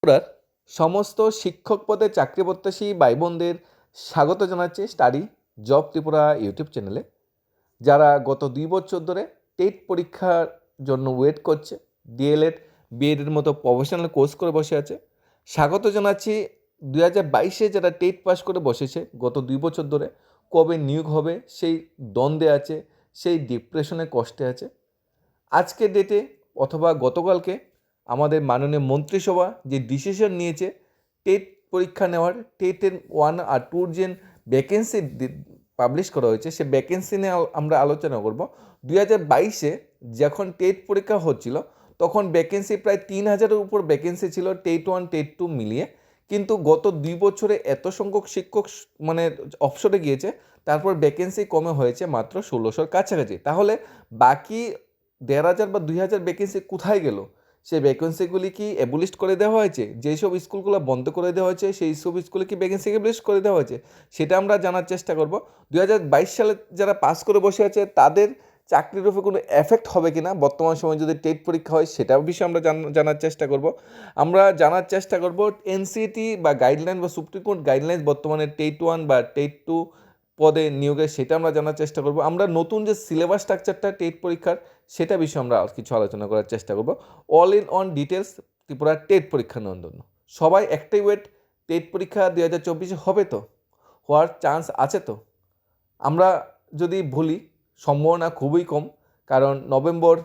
ত্রিপুরার সমস্ত শিক্ষক পদে চাকরি প্রত্যাশী ভাই বোনদের স্বাগত জানাচ্ছি স্টাডি জব ত্রিপুরা ইউটিউব চ্যানেলে। যারা গত 2 বছর ধরে টেট পরীক্ষার জন্য ওয়েট করছে, ডিএলএড বিএডের মতো প্রফেশনাল কোর্স করে বসে আছে, স্বাগত জানাচ্ছি। 2022-এ যারা টেট পাস করে বসেছে গত 2 বছর ধরে, কবে নিয়োগ হবে সেই দ্বন্দ্বে আছে, সেই ডিপ্রেশনে কষ্টে আছে। আজকের ডেটে অথবা গতকালকে আমাদের মাননীয় মন্ত্রিসভা যে ডিসিশন নিয়েছে টেট পরীক্ষা নেওয়ার, টেটের 1 আর 2 যে ভ্যাকেন্সি পাবলিশ করা হয়েছে, সে ভ্যাকেন্সি নিয়ে আমরা আলোচনা করব। 2022-এ যখন টেট পরীক্ষা হচ্ছিল তখন ভ্যাকেন্সি প্রায় 3,000-এর উপর ভ্যাকেন্সি ছিল, টেট 1 টেট 2 মিলিয়ে। কিন্তু গত 2 বছরে এত সংখ্যক শিক্ষক অবসরে গিয়েছে, তারপর ভ্যাকেন্সি কমে হয়েছে মাত্র 1,600-র কাছাকাছি। তাহলে বাকি 1,500 বা 2,000 ভ্যাকেন্সি কোথায় গেল? সেই ভ্যাকেন্সিগুলি কি অ্যাবলিশ করে দেওয়া হয়েছে? যেই সব স্কুলগুলো বন্ধ করে দেওয়া হয়েছে সেই সব স্কুলে কি ভ্যাকেন্সি অ্যাবলিশ করে দেওয়া হয়েছে? সেটা আমরা জানার চেষ্টা করব। 2022 সালে যারা পাস করে বসে আছে তাদের চাকরির উপর কোনো এফেক্ট হবে কিনা, বর্তমান সময়ে যদি টেট পরীক্ষা হয় সেটাও বিষয়ে আমরা জানার চেষ্টা করব। আমরা জানার চেষ্টা করব এনসিটি বা গাইডলাইন বা সুপ্রিম কোর্ট গাইডলাইন বর্তমানে টেট 1 বা টেট 2 পদে নিয়োগের, সেটা আমরা জানার চেষ্টা করব। আমরা নতুন যে সিলেবাস স্ট্রাকচারটা টেট পরীক্ষার, সেটা বিষয়ে আমরা কিছু আলোচনা করার চেষ্টা করব। All in on details Tripura TET পরীক্ষা নেওয়ার জন্য সবাই একটাই ওয়েট, টেট পরীক্ষা 2024-এ হবে তো, হওয়ার চান্স আছে তো? আমরা যদি বলি সম্ভাবনা খুবই কম, কারণ নভেম্বর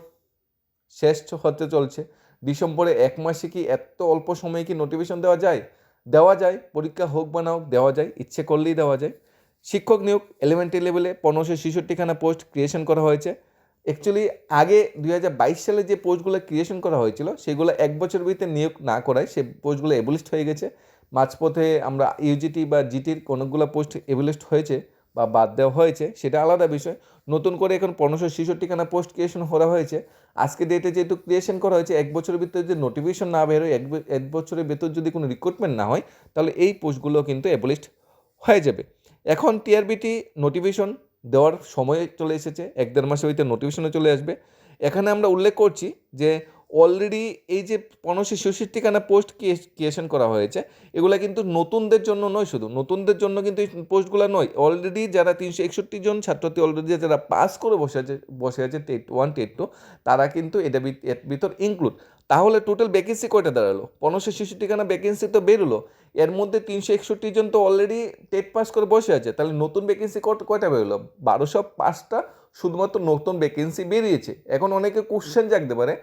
শেষ হতে চলছে, ডিসেম্বরে 1 মাসে কি এত অল্প সময়ে কি নোটিফিকেশন দেওয়া যায়? দেওয়া যায়, পরীক্ষা হোক বা না হোক দেওয়া যায়, ইচ্ছে করলেই দেওয়া যায়। শিক্ষক নিয়োগ এলিমেন্টারি লেভেলে 1566খানা পোস্ট ক্রিয়েশন করা হয়েছে। অ্যাকচুয়ালি আগে 2022 সালে যে পোস্টগুলো ক্রিয়েশন করা হয়েছিল সেগুলো 1 বছরের ভিতরে নিয়োগ না করায় সে পোস্টগুলো এবলিস্ট হয়ে গেছে। মাঝপথে আমরা ইউজিটি বা জিটির কোনোগুলো পোস্ট এবলিস্ট হয়েছে বা বাদ দেওয়া হয়েছে, সেটা আলাদা বিষয়। নতুন করে এখন 1566খানা পোস্ট ক্রিয়েশন করা হয়েছে। আজকে ডেটে যেহেতু ক্রিয়েশন করা হয়েছে, 1 বছরের ভিতরে যদি নোটিফিকেশন না বেরোয়, এক বছরের ভেতর যদি কোনো রিক্রুটমেন্ট না হয়, তাহলে এই পোস্টগুলো কিন্তু অ্যাবলিস্ট হয়ে যাবে। এখন টিআরবিটি নোটিফিকেশন দেওয়ার সময় চলে এসেছে, 1-1.5 মাসের ভিতরে নোটিফিকেশনও চলে আসবে। এখানে আমরা উল্লেখ করছি যে অলরেডি এই যে 1566খানা পোস্ট ক্রিয়েশন করা হয়েছে, এগুলো কিন্তু নতুনদের জন্য নয়, শুধু নতুনদের জন্য কিন্তু এই পোস্টগুলো নয়। অলরেডি যারা 361 জন ছাত্রছাত্রী অলরেডি যারা পাস করে বসে আছে টেট 1 টেট 2, তারা কিন্তু এর ভিতর ইনক্লুড। তাহলে টোটাল ভ্যাকেন্সি কয়টা দাঁড়ালো? 1566খানা ভ্যাকেন্সি তো বেরোলো, এর মধ্যে 361 জন তো অলরেডি টেট পাস করে বসে আছে। তাহলে নতুন ভ্যাকেন্সি কয়টা বেরোলো? 1205টা শুধুমাত্র নতুন ভ্যাকেন্সি বেরিয়েছে। এখন অনেকে কোশ্চেন জাগতে পারে,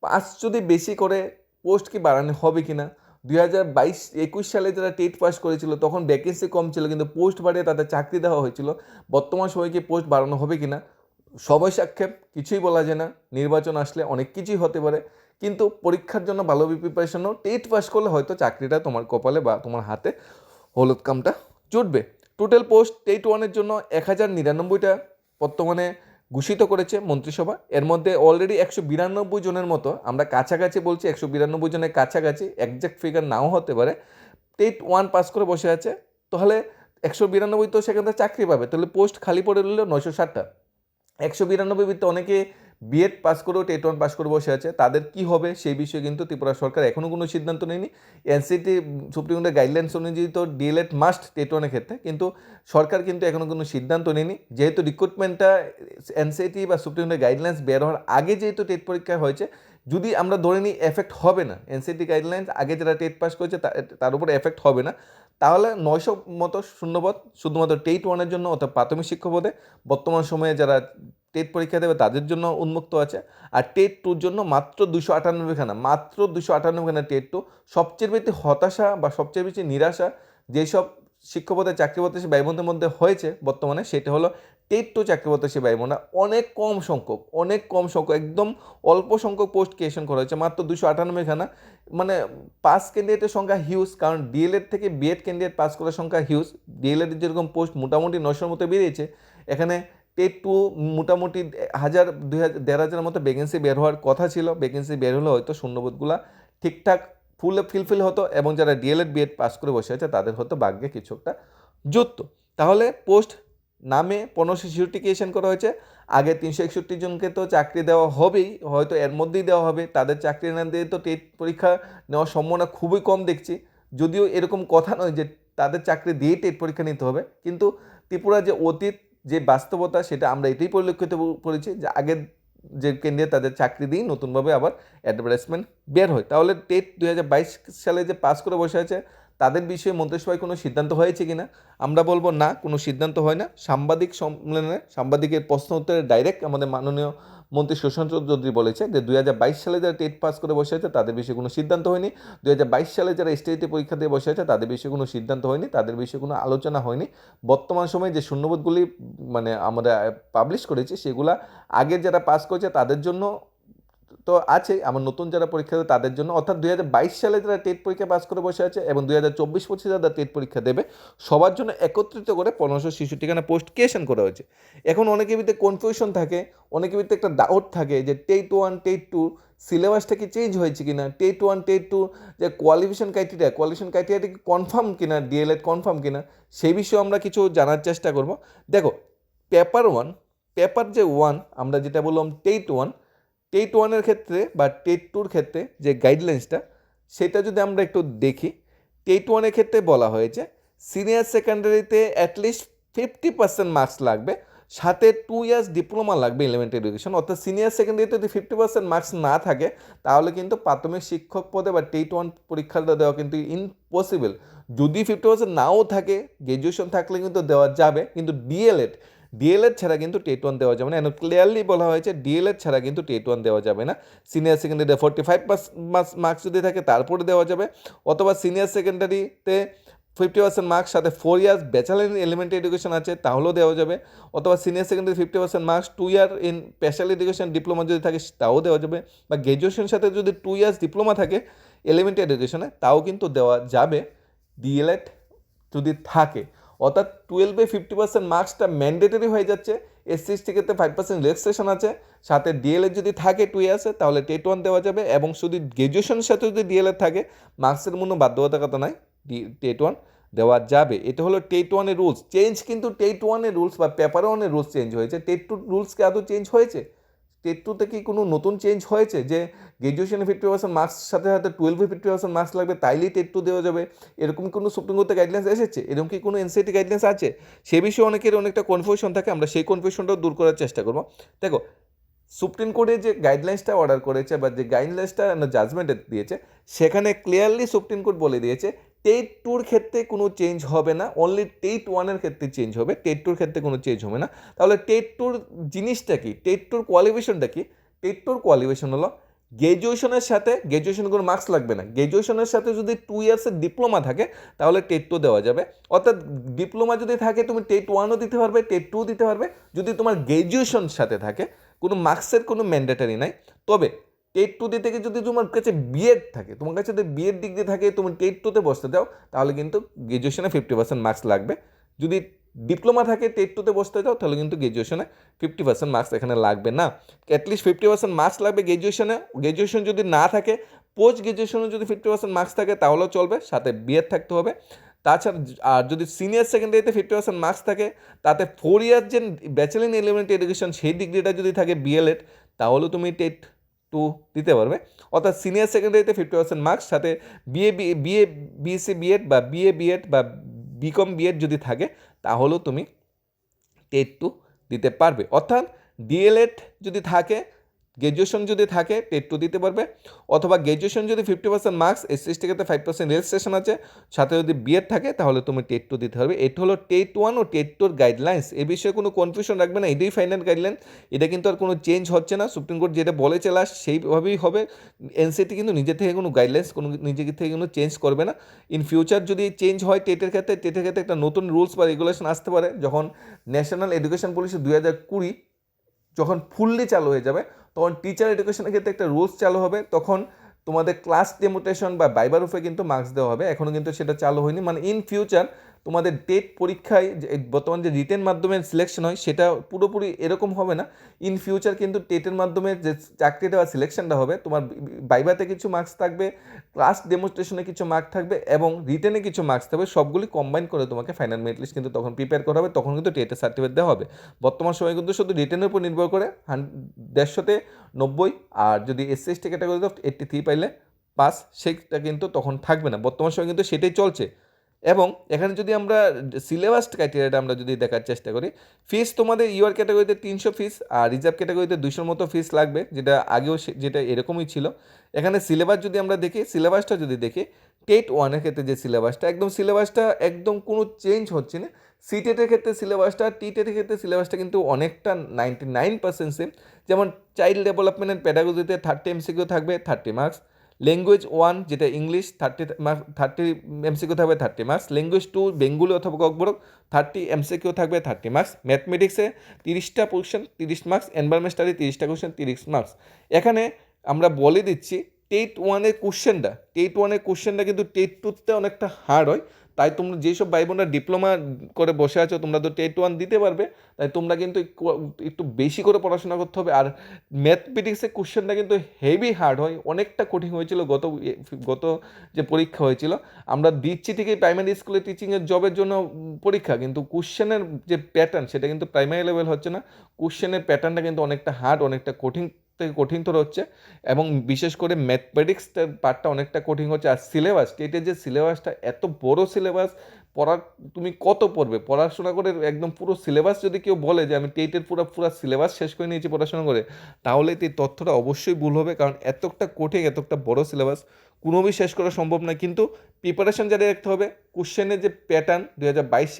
5 যদি বেশি করে পোস্ট কি বাড়ানো হবে কি না? 2022-21 সালে যারা টেট পাস করেছিল তখন ভ্যাকেন্সি কম ছিল, কিন্তু পোস্ট বাড়িয়ে তাদের চাকরি দেওয়া হয়েছিল। বর্তমান সময়ে কি পোস্ট বাড়ানো হবে কি না? সময় সাক্ষেপ কিছুই বলা যায় না, নির্বাচন আসলে অনেক কিছুই হতে পারে। কিন্তু পরীক্ষার জন্য ভালো প্রিপারেশন নাও, টেট পাস করলে হয়তো চাকরিটা তোমার কপালে বা তোমার হাতে হলুদ কামটা জুটবে। টোটাল পোস্ট টেট 1-এর জন্য 1099টা বর্তমানে ঘোষিত করেছে মন্ত্রিসভা। এর মধ্যে অলরেডি 192 জনের মতো, আমরা কাছাকাছি বলছি, 192 জনের কাছাকাছি, একজ্যাক্ট ফিগার নাও হতে পারে, টেট 1 পাস করে বসে আছে। তাহলে 192 তো সেখান থেকে চাকরি পাবে, তাহলে পোস্ট খালি পড়ে রইল 960টা। 192 ভিত্তিতে অনেকে বিএড পাস করেও টেট 1 পাস করে বসে আছে, তাদের কি হবে সেই বিষয়ে কিন্তু ত্রিপুরা সরকার এখনও কোনো সিদ্ধান্ত নেয়নি। এনসিটি সুপ্রিম কোর্টের গাইডলাইন্স অনুযায়ী তো ডিএলএড মাস্ট টেট 1-এর ক্ষেত্রে, কিন্তু সরকার কিন্তু এখনও কোনো সিদ্ধান্ত নেয়নি। যেহেতু রিক্রুটমেন্টটা এনসিটি বা সুপ্রিম কোর্টের গাইডলাইন্স বের হওয়ার আগে যেহেতু টেট পরীক্ষা হয়েছে, যদি আমরা ধরে নিই এফেক্ট হবে না, এনসিটি গাইডলাইন্স আগে যারা টেট পাস করেছে তার উপরে এফেক্ট হবে না, তাহলে 900 মতো শূন্যপদ শুধুমাত্র টেট 1-এর জন্য, অর্থাৎ প্রাথমিক শিক্ষক পদে বর্তমান সময়ে যারা টেট পরীক্ষা দেবে তাদের জন্য উন্মুক্ত আছে। আর টেট 2-র জন্য মাত্র 298খানা, মাত্র 298খানা টেট 2। সবচেয়ে বেশি হতাশা বা সবচেয়ে বেশি নিরাশা যেসব শিক্ষক পদে চাকরি প্রত্যাশী ভাই বোনদের মধ্যে হয়েছে বর্তমানে, সেটা হলো টেট 2 চাকরি প্রত্যাশী ভাই বোনরা অনেক কম সংখ্যক, একদম অল্প সংখ্যক পোস্ট ক্রিয়েশন করা হয়েছে, মাত্র 298খানা। মানে পাস ক্যান্ডিডেটের সংখ্যা হিউজ, কারণ ডিএলএড থেকে বিএড ক্যান্ডিডেট পাস করার সংখ্যা হিউজ। ডিএলএডের যেরকম পোস্ট মোটামুটি 900-র মতো বেরিয়েছে, এখানে টেট 2 মোটামুটি 1000 1500-এর মতো ভ্যাকেন্সি বের হওয়ার কথা ছিল। ভ্যাকেন্সি বের হলে হয়তো শূন্যপদগুলা ঠিকঠাক ফুলফিল হতো, এবং যারা ডিএলএড বিএড পাস করে বসে আছে তাদের হয়তো ভাগ্যে কিছু একটা জুটত। তাহলে পোস্ট নামে 1566 ক্রিয়েশন করা হয়েছে, আগে 361 জনকে তো চাকরি দেওয়া হবেই, হয়তো এর মধ্যেই দেওয়া হবে, তাদের চাকরি না দিয়ে তো টেট পরীক্ষা নেওয়ার সম্ভাবনা খুবই কম দেখছি। যদিও এরকম কথা নয় যে তাদের চাকরি দিয়েই টেট পরীক্ষা নিতে হবে, কিন্তু ত্রিপুরা যে অতীত যে বাস্তবতা সেটা আমরা এটাই পরিলক্ষিত করেছি যে আগের যে কেন্দ্রে তাদের চাকরি দিয়েই নতুনভাবে আবার অ্যাডভার্টাইজমেন্ট বের হয়। তাহলে টেট 2022 সালে যে পাস করে বসে আছে তাদের বিষয়ে মন্ত্রিসভায় কোনো সিদ্ধান্ত হয়েছে কিনা, আমরা বলবো না, কোনো সিদ্ধান্ত হয় না। সাংবাদিক সম্মেলনে সাংবাদিকের প্রশ্ন উত্তরে ডাইরেক্ট আমাদের মাননীয় মন্ত্রী সুশান্ত চৌধুরী বলেছে যে 2022 সালে যারা টেট পাস করে বসে আছে তাদের বিষয়ে কোনো সিদ্ধান্ত হয়নি, 2022 সালে যারা এসটিআইটি পরীক্ষা দিয়ে বসে আছে তাদের বিষয়ে কোনো সিদ্ধান্ত হয়নি, তাদের বিষয়ে কোনো আলোচনা হয়নি। বর্তমান সময়ে যে শূন্যপদগুলি মানে আমরা পাবলিশ করেছি সেগুলা আগের যারা পাস করেছে তাদের জন্য তো আছে, আমার নতুন যারা পরীক্ষা দেবে তাদের জন্য, অর্থাৎ 2022 সালে যারা টেট পরীক্ষা পাস করে বসে আছে এবং 2024-25 যারা টেট পরীক্ষা দেবে সবার জন্য একত্রিত করে 1560 খানা পোস্ট ক্রিয়েশন করা হয়েছে। এখন অনেকের ভিতরে কনফিউশন থাকে, অনেকের ভিতরে একটা ডাউট থাকে যে টেট 1 টেট 2 সিলেবাসটা কি চেঞ্জ হয়েছে কিনা, টেট 1 টেট 2 যে কোয়ালিফিকেশন ক্রাইটেরিয়াটা কি কনফার্ম কিনা, ডিএলএড কনফার্ম কিনা, সেই বিষয়ে আমরা কিছু জানার চেষ্টা করব। দেখো, পেপার যে 1 আমরা যেটা বললাম টেট 1, টেট 1-এর ক্ষেত্রে বা টেট 2-র ক্ষেত্রে যে গাইডলাইন্সটা সেটা যদি আমরা একটু দেখি, টেট 1-এর ক্ষেত্রে বলা হয়েছে সিনিয়র সেকেন্ডারিতে অ্যাটলিস্ট 50% মার্কস লাগবে, সাথে 2 ইয়ার্স ডিপ্লোমা লাগবে এলিমেন্টারি এডুকেশন। অর্থাৎ সিনিয়র সেকেন্ডারিতে যদি 50% মার্কস না থাকে তাহলে কিন্তু প্রাথমিক শিক্ষক পদে বা টেট 1 পরীক্ষাটা দেওয়া কিন্তু ইম্পসিবল। যদি 50% নাও থাকে, গ্র্যাজুয়েশন থাকলে কিন্তু দেওয়া যাবে, কিন্তু ডিএলএড ছাড়া কিন্তু টেট 1 দেওয়া যাবে না। ক্লিয়ারলি বলা হয়েছে ডিএলএড ছাড়া কিন্তু টেট 1 দেওয়া যাবে না। সিনিয়র সেকেন্ডারিতে 45 মার্কস যদি থাকে তারপরে দেওয়া যাবে, অথবা সিনিয়র সেকেন্ডারিতে 50% মার্কস সাথে 4 years bachelor in elementary education আছে তাহলেও দেওয়া যাবে, অথবা senior secondary 50% marks 2 year in special education diploma যদি থাকে তাও দেওয়া যাবে, বা গ্র্যাজুয়েশন সাথে যদি 2 ইয়ার্স ডিপ্লোমা থাকে এলিমেন্টারি এডুকেশনে তাও কিন্তু দেওয়া যাবে ডিএলএড যদি থাকে। অর্থাৎ 12-এ 50% মার্কসটা ম্যান্ডেটরি হয়ে যাচ্ছে, এসসি ক্ষেত্রে 5% রিল্যাক্সেশন আছে, সাথে ডিএলএড যদি থাকে 2 ইয়ার্সে তাহলে টেট 1 দেওয়া যাবে, এবং শুধু গ্র্যাজুয়েশনের সাথে যদি ডিএলএড থাকে মার্কসের কোনো বাধ্যবাধকতা নাই, টেট 1 দেওয়া যাবে। এটা হলো টেট 1-এর রুলস। চেঞ্জ কিন্তু টেট 1-এর রুলস বা পেপার 1-এর রুলস চেঞ্জ হয়েছে, টেট 2 রুলস কি আদৌ চেঞ্জ হয়েছে? টেট 2-তে কি কোনো নতুন চেঞ্জ হয়েছে যে গ্র্যাজুয়েশনে 50% মার্কস সাথে সাথে 12-এ 50% মার্কস লাগবে তাইলেই টেট 2 দেওয়া যাবে? এরকম কোনো সুপ্রিম কোর্টে গাইডলাইন্স এসেছে? এরকম কি কোনো এনসিইআরটি গাইডলাইন্স আছে? সে বিষয়ে অনেকের অনেকটা কনফিউশন থাকে, আমরা সেই কনফিউশনটাও দূর করার চেষ্টা করব। দেখো, সুপ্রিম কোর্টে যে গাইডলাইন্সটা অর্ডার করেছে বা যে গাইডলাইন্সটা জাজমেন্ট দিয়েছে সেখানে ক্লিয়ারলি সুপ্রিম কোর্ট বলে দিয়েছে টেট 2-র ক্ষেত্রে কোনো চেঞ্জ হবে না, অনলি টেট 1-এর ক্ষেত্রে চেঞ্জ হবে, টেট 2-র ক্ষেত্রে কোনো চেঞ্জ হবে না। তাহলে টেট 2-র জিনিসটা কি, টেট 2-র কোয়ালিফিকেশনটা কি? টেট 2-র কোয়ালিফিকেশন হলো গ্র্যাজুয়েশনের সাথে, গ্র্যাজুয়েশনের কোনো মার্কস লাগবে না, গ্র্যাজুয়েশনের সাথে যদি 2 ইয়ার্সের ডিপ্লোমা থাকে তাহলে টেট 2 দেওয়া যাবে। অর্থাৎ ডিপ্লোমা যদি থাকে তুমি টেট 1-ও দিতে পারবে, টেট 2 দিতে পারবে, যদি তোমার গ্র্যাজুয়েশন সাথে থাকে কোনো মার্কসের কোনো ম্যান্ডেটারি নাই। তবে টেট 2 দিতে গিয়ে যদি তোমার কাছে বিএড থাকে, তোমার কাছে যদি বিএড ডিগ্রি থাকে তুমি টেট 2-তে বসতে দাও তাহলে কিন্তু গ্র্যাজুয়েশনে 50% মার্কস লাগবে। যদি ডিপ্লোমা থাকে টেট 2-তে বসতে যাও তাহলে কিন্তু গ্র্যাজুয়েশনে 50% মার্কস এখানে লাগবে না। অ্যাটলিস্ট 50% মার্কস লাগবে গ্র্যাজুয়েশনে, গ্র্যাজুয়েশন যদি না থাকে পোস্ট গ্র্যাজুয়েশনে যদি 50% মার্কস থাকে তাহলেও চলবে, সাথে বিএড থাকতে হবে। তাছাড়া আর যদি সিনিয়র সেকেন্ডারিতে 50% মার্কস থাকে তাতে 4 ইয়ার যে ব্যাচেলর ইন এলিমেন্টারি এডুকেশন সেই ডিগ্রিটা যদি থাকে বিএলএড তাহলেও তুমি টেট 2 দিতে পারবে। অর্থাৎ সিনিয়র সেকেন্ডারিতে 50% মার্কস সাথে বিএসসি বিএড বা বিএড বা বিকম বিএড যদি থাকে তাহলেও তুমি টেট 2 দিতে পারবে। অর্থাৎ ডিএলএড যদি থাকে, গ্র্যাজুয়েশন যদি থাকে টেট 2 দিতে পারবে, অথবা গ্র্যাজুয়েশন যদি 50% মার্কস, এসসি ক্ষেত্রে 5% রেজিস্ট্রেশন আছে, সাথে যদি বিএড থাকে তাহলে তুমি টেট 2 দিতে পারবে। এটা হলো টেট 1 ও টেট 2-র গাইডলাইন্স। এ বিষয়ে কোনো কনফিউশন রাখবে না, এটাই ফাইনাল গাইডলাইন, এটা কিন্তু আর কোনো চেঞ্জ হচ্ছে না। সুপ্রিম কোর্ট যেটা বলেছে লাস্ট সেইভাবেই হবে। এনসিইআরটি কিন্তু নিজে থেকে কোনো গাইডলাইন্স নিজে থেকে কোনো চেঞ্জ করবে না। ইন ফিউচার যদি চেঞ্জ হয় টেটের ক্ষেত্রে একটা নতুন রুলস বা রেগুলেশন আসতে পারে, যখন ন্যাশনাল এডুকেশন পলিসি 2020 যখন ফুললি চালু হয়ে যাবে তখন টিচার এডুকেশনের ক্ষেত্রে একটা রুলস চালু হবে, তখন তোমাদের ক্লাস ডেমোটেশন বা ভাইবার রূপে কিন্তু মার্কস দেওয়া হবে। এখনও কিন্তু সেটা চালু হয়নি, মানে ইন ফিউচার তোমাদের টেট পরীক্ষায় যে বর্তমান যে রিটেন মাধ্যমে সিলেকশন হয় সেটা পুরোপুরি এরকম হবে না। ইন ফিউচার কিন্তু টেটের মাধ্যমে যে চাকরিটা বা সিলেকশনটা হবে, তোমার ভাইভাতে কিছু মার্কস থাকবে, ক্লাস ডেমনস্ট্রেশনে কিছু মার্ক থাকবে এবং রিটেনে কিছু মার্কস থাকবে, সবগুলি কম্বাইন করে তোমাকে ফাইনাল মেরিট লিস্ট কিন্তু তখন প্রিপেয়ার করা হবে, তখন কিন্তু টেটের সার্টিফিকেট দেওয়া হবে। বর্তমান সময় কিন্তু শুধু রিটেনের উপর নির্ভর করে 150-তে 90, আর যদি এসসি এসটি ক্যাটাগরিতে 83 পাইলে পাস, সেটা কিন্তু তখন থাকবে না। বর্তমান সময় কিন্তু সেটাই চলছে। এবং এখানে যদি আমরা সিলেবাস ক্রাইটেরিয়াটা আমরা যদি দেখার চেষ্টা করি, ফিস তোমাদের ইউআর ক্যাটাগরিতে 300 ফিস আর রিজার্ভ ক্যাটাগরিতে 200 মতো ফিস লাগবে, যেটা আগেও যেটা এরকমই ছিল। এখানে সিলেবাস যদি আমরা দেখি, সিলেবাসটা যদি দেখি, টেট ওয়ানের ক্ষেত্রে যে সিলেবাসটা একদম কোনো চেঞ্জ হচ্ছে না। সিটেটের ক্ষেত্রে সিলেবাসটা, টিটেটের ক্ষেত্রে সিলেবাসটা কিন্তু অনেকটা 99% সেম। যেমন চাইল্ড ডেভেলপমেন্ট অ্যান্ড প্যাডাগজিতে 30 এমসিকিউ থাকবে, 30 মার্কস। ল্যাঙ্গুয়েজ 1 যেটা ইংলিশ, 30 এমসিকিউ থাকবে, 30 মার্কস। ল্যাঙ্গুয়েজ 2 বেঙ্গলি অথবা ককবরক, 30 এমসিকিউ থাকবে, 30 মার্কস। ম্যাথমেটিক্সে 30টা কোশ্চেন, 30 মার্কস। এনভায়রনমেন্ট স্টাডি 30টা কোশ্চেন, 30 মার্কস। এখানে আমরা বলে দিচ্ছি টেট ওয়ানের কোশ্চেনটা কিন্তু টেট টুতে অনেকটা হার্ড হয়। তাই তোমরা যেসব ভাই বোনরা ডিপ্লোমা করে বসে আছো, তোমরা তো টেট ওয়ান দিতে পারবে, তাই তোমরা কিন্তু একটু বেশি করে পড়াশোনা করতে হবে। আর ম্যাথমেটিক্সের কোশ্চেনটা কিন্তু হেভি হার্ড হয়, অনেকটা কঠিন হয়েছিল গত যে পরীক্ষা হয়েছিল। আমরা দিচ্ছি ঠিকই প্রাইমারি স্কুলে টিচিংয়ের জবের জন্য পরীক্ষা, কিন্তু কোশ্চেনের যে প্যাটার্ন সেটা কিন্তু প্রাইমারি লেভেল হচ্ছে না। কোশ্চেনের প্যাটার্নটা কিন্তু অনেকটা হার্ড, অনেকটা থেকে কঠিনতর হচ্ছে, এবং বিশেষ করে ম্যাথমেটিক্সটার পার্টটা অনেকটা কঠিন হচ্ছে। আর সিলেবাস, টেটের যে সিলেবাসটা এত বড় সিলেবাস, তুমি কত পড়বে পড়াশোনা করে? একদম পুরো সিলেবাস যদি কেউ বলে যে আমি টেটের পুরো সিলেবাস শেষ করে নিয়েছি পড়াশোনা করে, তাহলে এই তথ্যটা অবশ্যই ভুল হবে, কারণ এতটা কঠিন, এতটা বড় সিলেবাস কোনোভাবেই শেষ করা সম্ভব না। কিন্তু প্রিপারেশন জারি রাখতে হবে। কোশ্চেনের যে প্যাটার্ন 2022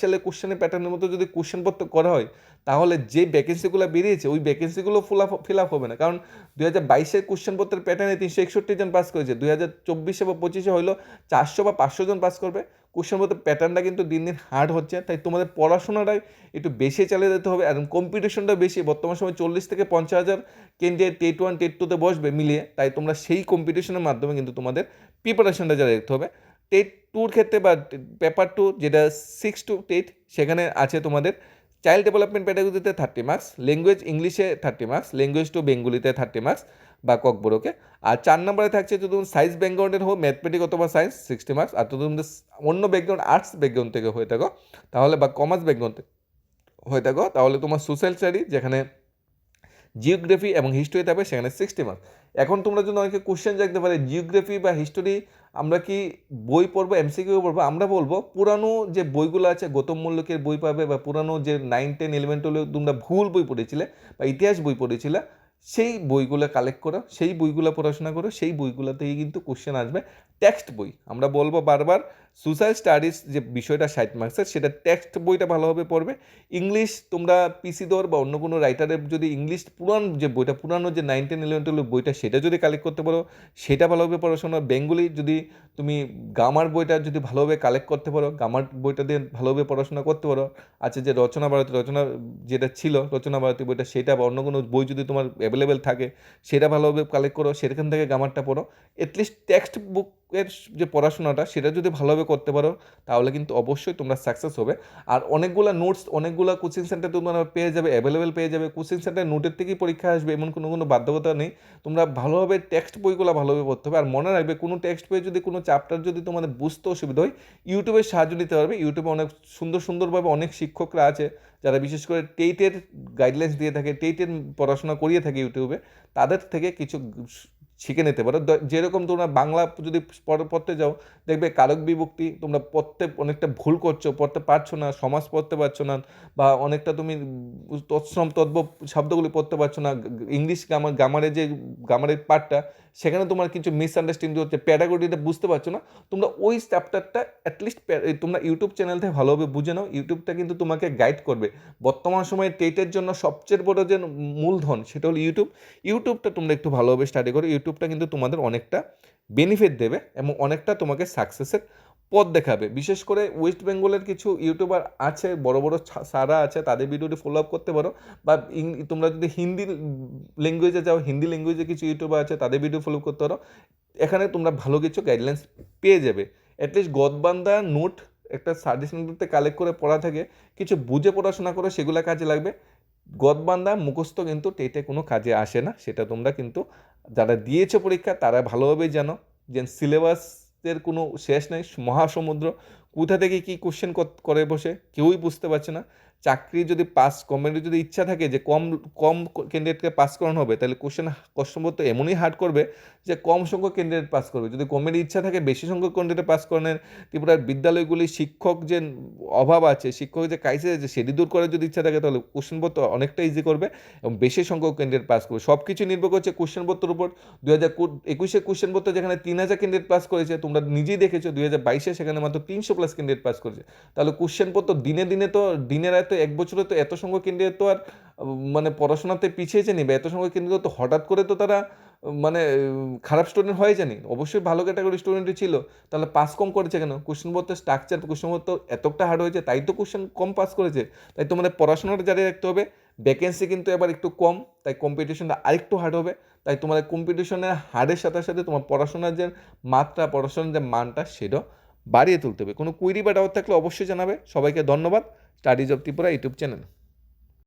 সালে কোশ্চেনের প্যাটার্নের মতো যদি কোশ্চেনপত্র করা হয়, তাহলে যে ভ্যাকেন্সিগুলো বেরিয়েছে ওই ভ্যাকেন্সিগুলো ফিল আপ হবে না। কারণ 2022-এর কোশ্চেনপত্রের প্যাটার্নে 361 জন পাস করেছে, 2024 বা 25-এ হলো 400 বা 500 জন পাস করবে। কোশ্চেনপত্রের প্যাটার্নটা কিন্তু দিন দিন হার্ড হচ্ছে, তাই তোমাদের পড়াশোনাটাই একটু বেশি চালিয়ে যেতে হবে। এবং কম্পিটিশনটা বেশি, বর্তমান সময় 40 থেকে 50,000 ক্যান্ডিডেট টেট ওয়ান টেট টুতে বসবে মিলিয়ে, তাই তোমরা সেই কম্পিটিশনের মাধ্যমে কিন্তু তোমাদের প্রিপারেশনটা জারি রাখতে হবে। টেট টুর ক্ষেত্রে বা পেপার 2 যেটা 6 to 8, সেখানে আছে তোমাদের চাইল্ড ডেভেলপমেন্ট প্যাডাগজিতে 30 মার্কস, ল্যাঙ্গুয়েজ ইংলিশে 30 মার্কস, ল্যাঙ্গুয়েজ 2 বেঙ্গলিতে 30 মার্কস বা ককবরকে। আর 4 নম্বরে থাকছে যদি তুমি সায়েন্স ব্যাকগ্রাউন্ডের হো, ম্যাথমেটিক অথবা সায়েন্স 60 মার্কস। আর যদি তুমি অন্য ব্যাকগ্রাউন্ড, আর্টস ব্যাকগ্রাউন্ড থেকে হয়ে থাকো তাহলে, বা কমার্স ব্যাকগ্রাউন্ড হয়ে থাকো, তাহলে তোমার সোশ্যাল স্টাডি, যেখানে জিওগ্রাফি এবং হিস্ট্রি থাকবে, সেখানে 60 মার্কস। এখন তোমরা যদি অনেকে কোশ্চেন জানতে পারে জিওগ্রাফি বা হিস্টোরি আমরা কি বই পড়বো, এমসিকিউ পড়বো? আমরা বলবো পুরানো যে বইগুলো আছে, গৌতম মূল্যকের বই পাবে, বা পুরানো যে 9, 10, 11, 12 তোমরা ভূগোল বই পড়েছিলে বা ইতিহাস বই পড়েছিলে, সেই বইগুলো কালেক্ট করো, সেই বইগুলো পড়াশোনা করো, সেই বইগুলো থেকেই কিন্তু কোশ্চেন আসবে। টেক্সট বই আমরা বলবো বারবার, সোশ্যাল স্টাডিজ যে বিষয়টা 60 মার্কসের, সেটা টেক্সট বইটা ভালোভাবে পড়বে। ইংলিশ তোমরা পিসি দর বা অন্য কোনো রাইটারের যদি ইংলিশ পুরানো যে 9, 10, 11, 12 বইটা, সেটা যদি কালেক্ট করতে পারো, সেটা ভালোভাবে পড়াশোনা। বেঙ্গলি যদি তুমি গামার বইটা যদি ভালোভাবে কালেক্ট করতে পারো, গামার বইটা দিয়ে ভালোভাবে পড়াশোনা করতে পারো। আচ্ছা, যে রচনা যেটা ছিল রচনা ভারতী বইটা, সেটা বা অন্য কোনো বই যদি তোমার অ্যাভেলেবেল থাকে, সেটা ভালোভাবে কালেক্ট করো, সেখান থেকে গামারটা পড়ো। এটলিস্ট টেক্সট বুকের যে পড়াশোনাটা, সেটা যদি ভালোভাবে করতে পারো, তাহলে কিন্তু অবশ্যই তোমরা সাকসেস হবে। আর অনেকগুলো নোটস, অনেকগুলো কোচিং সেন্টার তোমরা পেয়ে যাবে, অ্যাভেলেবেল পেয়ে যাবে। কোচিং সেন্টার নোটের থেকেই পরীক্ষা আসবে, এমন কোনো বাধ্যকতা নেই। তোমরা ভালোভাবে টেক্সট বইগুলো ভালোভাবে পড়তে হবে। আর মনে রাখবে, কোনো টেক্সট বই যদি কোনো চ্যাপ্টার যদি তোমাদের বুঝতে অসুবিধা হয়, ইউটিউবের সাহায্য নিতে পারবে। ইউটিউবে অনেক সুন্দরভাবে অনেক শিক্ষকরা আছে যারা বিশেষ করে টেটের গাইডলাইন্স দিয়ে থাকে, টেটের পড়াশোনা করিয়ে থাকে ইউটিউবে, তাদের থেকে কিছু শিখে নিতে পারো। যেরকম তোমরা বাংলা যদি পড়তে যাও, দেখবে কারক বিভক্তি তোমরা পড়তে অনেকটা ভুল করছো, পড়তে পারছো না, সমাস পড়তে পারছো না, বা অনেকটা তুমি তৎসম তদ্ভব শব্দগুলি পড়তে পারছো না। ইংলিশ গ্রামারের পার্টটা, সেখানে তোমার কিছু মিসআন্ডারস্ট্যান্ডিং হচ্ছে, প্যাডাগজিটা বুঝতে পারছো না, তোমরা ওই চ্যাপ্টারটা অ্যাটলিস্ট তোমরা ইউটিউব চ্যানেল থেকে ভালোভাবে বুঝে নাও। ইউটিউবটা কিন্তু তোমাকে গাইড করবে। বর্তমান সময়ে টেটের জন্য সবচেয়ে বড় যে মূলধন, সেটা হলো ইউটিউবটা তোমরা একটু ভালোভাবে স্টাডি করো। ইউটিউবটা কিন্তু তোমাদের অনেকটা বেনিফিট দেবে এবং অনেকটা তোমাকে সাকসেসের পথ দেখাবে। বিশেষ করে ওয়েস্ট বেঙ্গলের কিছু ইউটিউবার আছে, বড় সারা আছে, তাদের ভিডিওটি ফলো আপ করতে পারো। বা তোমরা যদি হিন্দি ল্যাঙ্গুয়েজে যাও, হিন্দি ল্যাঙ্গুয়েজে কিছু ইউটিউবার আছে, তাদের ভিডিও ফলো করতে পারো। এখানে তোমরা ভালো কিছু গাইডলাইন্স পেয়ে যাবে। অ্যাটলিস্ট গদবান্ধা নোট একটা সাজেশনতে কালেক্ট করে পড়া থাকে, কিছু বুঝে পড়াশোনা করো, সেগুলো কাজে লাগবে। গদবান্ধা মুখস্থ কিন্তু টেটে কোনো কাজে আসে না, সেটা তোমরা কিন্তু যারা দিয়েছো পরীক্ষা তারা ভালোভাবেই জানো যে সিলেবাসের কোনো শেষ নেই, মহাসমুদ্র, কোথা থেকে কী কোশ্চেন করে বসে কেউই বুঝতে পারছে না। চাকরি যদি গভর্নমেন্টের যদি ইচ্ছা থাকে যে কম কম ক্যান্ডিডেটকে পাস করানো হবে, তাহলে প্রশ্নপত্র এমনই হার্ড করবে যে কম সংখ্যক ক্যান্ডিডেট পাস করবে। যদি গভর্নমেন্টের ইচ্ছা থাকে বেশি সংখ্যক ক্যান্ডিডেট পাস করানোর, ত্রিপুরার বিদ্যালয়গুলি শিক্ষক যে অভাব আছে, শিক্ষক যে ক্রাইসিস আছে সেটি দূর করার যদি ইচ্ছা থাকে, তাহলে কোশ্চেনপত্র অনেকটা ইজি করবে এবং বেশি সংখ্যক ক্যান্ডিডেট পাস করবে। সব কিছু নির্ভর করছে কোশ্চেনপত্রের উপর। 2021 কোশ্চেনপত্র যেখানে 3000 ক্যান্ডিডেট পাস করেছে, তোমরা নিজেই দেখেছো 2022 সেখানে মাত্র 300+ ক্যান্ডিডেট পাস করেছে। তাহলে কোশ্চেনপত্র দিনে দিনে তো দিনের এত এক বছরে তো এত সংখ্যক ক্যান্ডিডেট তো আর মানে পড়াশোনাতে পিছিয়েছে নি, বা এত সংখ্যক ক্যান্ডিডেট তো হঠাৎ করে তো তারা মানে খারাপ স্টুডেন্ট হয়ে যায়নি, অবশ্যই ভালো ক্যাটাগরি স্টুডেন্টই ছিল। তাহলে পাস কম করেছে কেন? কোশ্চেনপত্রের স্ট্রাকচার, কোশ্চেনপত্র এতটা হার্ড হয়েছে তাই তো কোশ্চেন কম পাস করেছে। তাই তোমাদের পড়াশোনাটা জারি রাখতে হবে। ভ্যাকেন্সি কিন্তু এবার একটু কম, তাই কম্পিটিশনটা আরেকটু হার্ড হবে। তাই তোমাদের কম্পিটিশনের হারের সাথে সাথে তোমার পড়াশোনার যে মাত্রা, পড়াশোনার যে মানটা সেটাও বাড়িয়ে তুলতে হবে। কোনো কুইরি বা ডাউট থাকলে অবশ্যই জানাবে। সবাইকে ধন্যবাদ। Studies of Tripura YouTube channel.